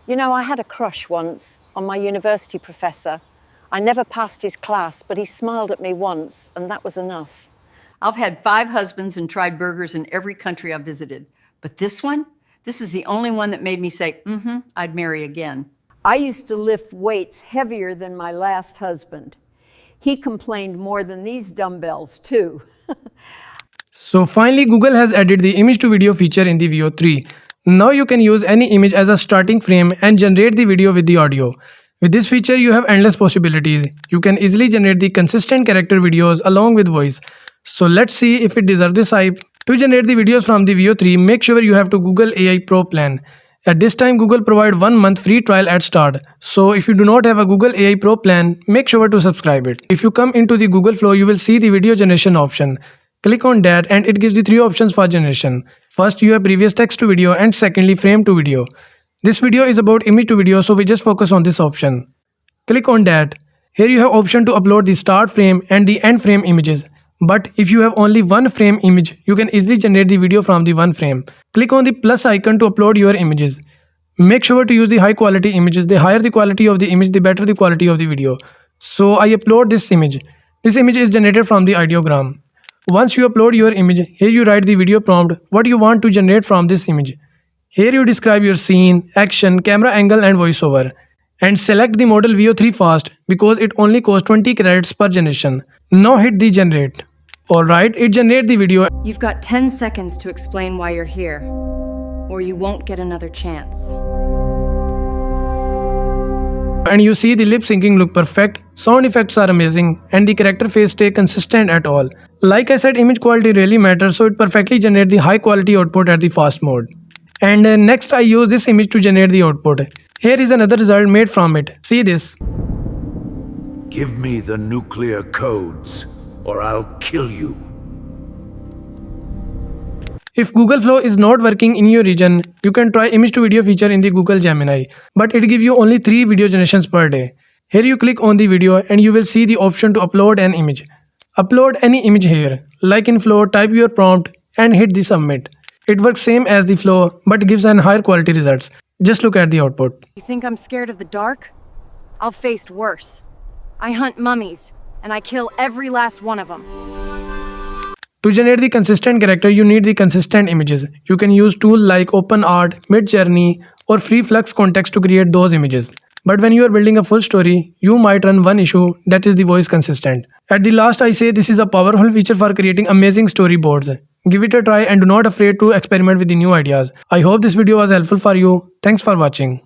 You know, I had a crush once on my university professor. I never passed his class, but he smiled at me once, and that was enough. I've had 5 husbands and tried burgers in every country I've visited. But this one, this is the only one that made me say, I'd marry again. I used to lift weights heavier than my last husband. He complained more than these dumbbells too. So finally Google has added the image to video feature in the Veo 3. Now you can use any image as a starting frame and generate the video with the audio. With this feature you have endless possibilities. You can easily generate the consistent character videos along with voice. So let's see if it deserves this hype. To generate the videos from the Veo 3, make sure you have to Google AI Pro plan. At this time Google provide 1 month free trial at start. So if you do not have a Google AI Pro plan, make sure to subscribe it. If you come into the Google Flow, you will see the video generation option. Click on that and it gives the 3 options for generation. First you have previous text to video and secondly frame to video. This video is about image to video, so we just focus on this option. Click on that. Here you have option to upload the start frame and the end frame images. But if you have only one frame image, you can easily generate the video from the one frame. Click on the plus icon to upload your images. Make sure to use the high quality images. The higher the quality of the image, the better the quality of the video. So I upload this image. This image is generated from the ideogram. Once you upload your image, here you write the video prompt, what you want to generate from this image. Here you describe your scene, action, camera angle and voiceover. And select the model Veo 3 fast because it only costs 20 credits per generation. Now hit the generate. Alright, it generates the video. You've got 10 seconds to explain why you're here, or you won't get another chance. And you see the lip syncing look perfect, sound effects are amazing, and the character face stay consistent at all. Like I said, image quality really matters, so it perfectly generates the high quality output at the fast mode. And next I use this image to generate the output. Here is another result made from it. See this. Give me the nuclear codes, or I'll kill you. If Google Flow is not working in your region, you can try image to video feature in the Google Gemini, but it gives you only 3 video generations per day. Here you click on the video and you will see the option to upload an image. Upload any image here. Like in Flow, type your prompt and hit the submit. It works same as the Flow but gives an higher quality results. Just look at the output. You think I'm scared of the dark? I'll face worse. I hunt mummies, and I kill every last one of them. To generate the consistent character, you need the consistent images. You can use tools like OpenArt, Midjourney, or FreeFlux Context to create those images. But when you are building a full story, you might run one issue, that is the voice consistent. At the last I say this is a powerful feature for creating amazing storyboards. Give it a try and do not afraid to experiment with the new ideas. I hope this video was helpful for you. Thanks for watching.